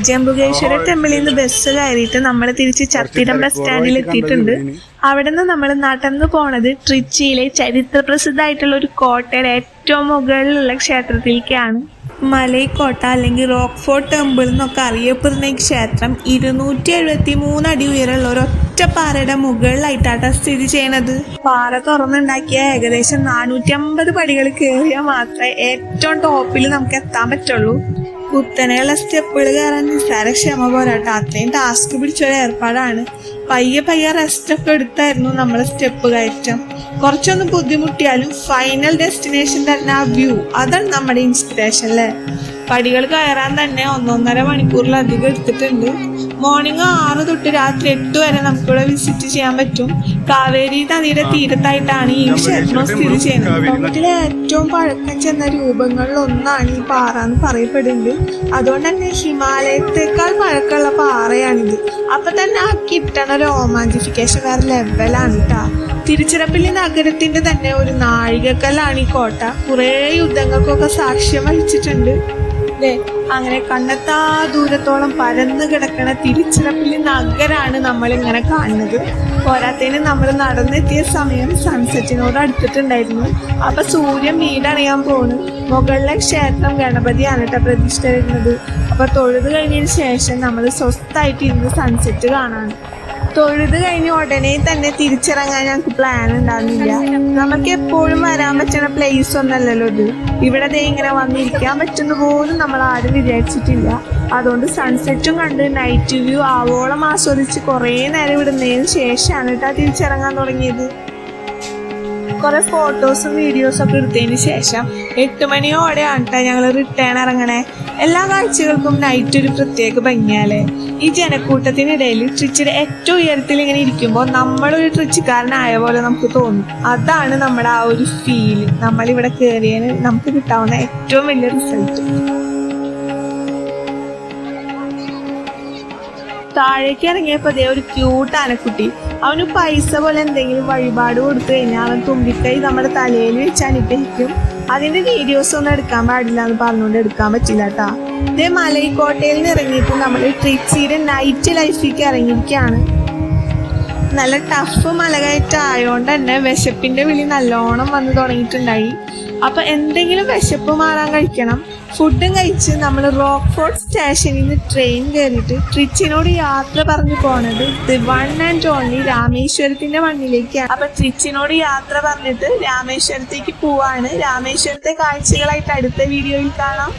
ജംബുകേശ്വര ടെമ്പിളിൽ നിന്ന് ബസ് കയറിയിട്ട് നമ്മൾ തിരിച്ച് ചത്തിരം ബസ് സ്റ്റാൻഡിൽ എത്തിയിട്ടുണ്ട്. അവിടെ നിന്ന് നമ്മൾ നടന്നു പോണത് ട്രിച്ചിയിലെ ചരിത്ര പ്രസിദ്ധമായിട്ടുള്ള ഒരു കോട്ടയുടെ ഏറ്റവും മുകളിലുള്ള ക്ഷേത്രത്തിലേക്കാണ്. മലൈക്കോട്ട അല്ലെങ്കിൽ റോക്ക് ഫോർട്ട് ടെമ്പിൾ എന്നൊക്കെ അറിയപ്പെടുന്ന ഈ ക്ഷേത്രം 273 അടി ഉയരമുള്ള ഒരൊറ്റ പാറയുടെ മുകളിലായിട്ടാണ് സ്ഥിതി ചെയ്യണത്. പാറ തുറന്നുണ്ടാക്കിയ ഏകദേശം 450 പടികൾ കയറിയാൽ മാത്രമേ ഏറ്റവും ടോപ്പിൽ നമുക്ക് എത്താൻ പറ്റുള്ളൂ. കുത്തനെയുള്ള സ്റ്റെപ്പുകൾ കയറാൻ നിസ്സാരക്ഷമ പോരാട്ടോ, അത്രയും ടാസ്ക് പിടിച്ചൊരു ഏർപ്പാടാണ്. പയ്യെ റെസ്റ്റൊക്കെ എടുത്തായിരുന്നു നമ്മളെ സ്റ്റെപ്പ് കയറ്റം. കുറച്ചൊന്ന് ബുദ്ധിമുട്ടിയാലും ഫൈനൽ ഡെസ്റ്റിനേഷൻ തന്നെ ആ വ്യൂ, അതാണ് നമ്മുടെ ഇൻസ്പിറേഷൻ അല്ലേ. പടികൾ കയറാൻ തന്നെ 1.5 മണിക്കൂറിലധികം എടുത്തിട്ടുണ്ട്. മോർണിംഗ് 6 തൊട്ട് രാത്രി 8 വരെ നമുക്കിവിടെ വിസിറ്റ് ചെയ്യാൻ പറ്റും. കാവേരി നദിയുടെ തീരത്തായിട്ടാണ് ഈ ക്ഷേത്രം സ്ഥിതി ചെയ്യുന്നത്. ലോകത്തിലെ ഏറ്റവും പഴക്കം ചെന്ന രൂപങ്ങളിൽ ഒന്നാണ് ഈ പാറ എന്ന് പറയപ്പെടുന്നുണ്ട്. അതുകൊണ്ട് തന്നെ ഹിമാലയത്തെക്കാൾ പഴക്കമുള്ള പാറയാണിത്. അപ്പൊ തന്നെ ആ കിട്ടണ രോമാഞ്ചിഫിക്കേഷൻ വേറെ ലെവലാണ് കേട്ടാ. തിരുച്ചിറപ്പള്ളി നഗരത്തിന്റെ തന്നെ ഒരു നാഴികക്കല്ലാണ് ഈ കോട്ട. കുറെ യുദ്ധങ്ങൾക്കൊക്കെ സാക്ഷ്യം വഹിച്ചിട്ടുണ്ട്. അങ്ങനെ കണ്ണെത്താ ദൂരത്തോളം പരന്നു കിടക്കണ തിരുച്ചിറപ്പള്ളി നഗരാണ് നമ്മൾ ഇങ്ങനെ കാണുന്നത്. പോരാത്തതിന് നമ്മൾ നടന്നെത്തിയ സമയം സൺസെറ്റിനോട് അടുത്തിട്ടുണ്ടായിരുന്നു. അപ്പൊ സൂര്യൻ വീടറിയാൻ പോണ്. മുകളിലെ ക്ഷേത്രം ഗണപതിയാണ് കേട്ടോ പ്രതിഷ്ഠ വരുന്നത്. അപ്പൊ തൊഴുത് കഴിഞ്ഞതിന് ശേഷം നമ്മൾ സ്വസ്ഥമായിട്ട് ഇരുന്ന് സൺസെറ്റ് കാണാണ്. തൊഴുത് കഴിഞ്ഞ് ഉടനെ തന്നെ തിരിച്ചിറങ്ങാൻ ഞങ്ങൾക്ക് പ്ലാൻ ഉണ്ടായിരുന്നില്ല. നമുക്ക് എപ്പോഴും വരാൻ പറ്റുന്ന പ്ലേസ് ഒന്നല്ലല്ലോ ഇത്. ഇവിടെ ഇങ്ങനെ വന്നിരിക്കാൻ പറ്റുന്ന പോലും നമ്മൾ ആരും വിചാരിച്ചിട്ടില്ല. അതുകൊണ്ട് സൺസെറ്റും കണ്ട് നൈറ്റ് വ്യൂ ആവോളം ആസ്വദിച്ച് കുറേ നേരം വിടുന്നതിന് ശേഷമാണ് കേട്ടോ തിരിച്ചിറങ്ങാൻ തുടങ്ങിയത്. കുറെ ഫോട്ടോസും വീഡിയോസും ഒക്കെ എടുത്തതിന് ശേഷം 8 മണിയോടെയാണ് കേട്ടോ ഞങ്ങൾ റിട്ടേൺ ഇറങ്ങണേ. എല്ലാ കാഴ്ചകൾക്കും നൈറ്റ് ഒരു പ്രത്യേക ഭംഗിയാലേ. ഈ ജനക്കൂട്ടത്തിനിടയിൽ ട്രിച്ചിയുടെ ഏറ്റവും ഉയരത്തിൽ ഇങ്ങനെ ഇരിക്കുമ്പോൾ നമ്മളൊരു ട്രിച്ചിക്കാരനായ പോലെ നമുക്ക് തോന്നും. അതാണ് നമ്മുടെ ആ ഒരു ഫീൽ. നമ്മളിവിടെ കയറിയതിന് നമുക്ക് കിട്ടാവുന്ന ഏറ്റവും വലിയ റിസൾട്ട്. താഴേക്ക് ഇറങ്ങിയപ്പോൾ ഒരു ക്യൂട്ട് ആനക്കുട്ടി. അവന് പൈസ പോലെ എന്തെങ്കിലും വഴിപാട് കൊടുത്തു കഴിഞ്ഞാൽ അവൻ തുമ്പിക്കൈ നമ്മുടെ തലയിൽ വെച്ച് അനുഗ്രഹിക്കും. അതിന്റെ വീഡിയോസ് ഒന്നും എടുക്കാൻ പാടില്ല എന്ന് പറഞ്ഞുകൊണ്ട് എടുക്കാൻ പറ്റില്ല കേട്ടാ. ഇതേ മലൈക്കോട്ടയിൽ നിന്ന് ഇറങ്ങിയിട്ട് നമ്മൾ ട്രിച്ചിയുടെ നൈറ്റ് ലൈഫിലേക്ക് ഇറങ്ങിയിരിക്കുകയാണ്. നല്ല ടഫ് മലകയറ്റം ആയതുകൊണ്ട് തന്നെ വിശപ്പിന്റെ വിളി നല്ലോണം വന്ന് തുടങ്ങിയിട്ടുണ്ടായി. അപ്പൊ എന്തെങ്കിലും വിശപ്പ് മാറാൻ കഴിക്കണം. ഫുഡും കഴിച്ച് നമ്മൾ റോക്ക് ഫോർട്ട് സ്റ്റേഷനിൽ നിന്ന് ട്രെയിൻ കയറിയിട്ട് ട്രിച്ചിനോട് യാത്ര പറഞ്ഞു പോണത് ദി വൺ ആൻഡ് ഓൺലി രാമേശ്വരത്തിന്റെ മണ്ണിലേക്കാണ്. അപ്പൊ ട്രിച്ചിനോട് യാത്ര പറഞ്ഞിട്ട് രാമേശ്വരത്തേക്ക് പോവാണ്. രാമേശ്വരത്തെ കാഴ്ചകളായിട്ട് അടുത്ത വീഡിയോയിൽ കാണാം.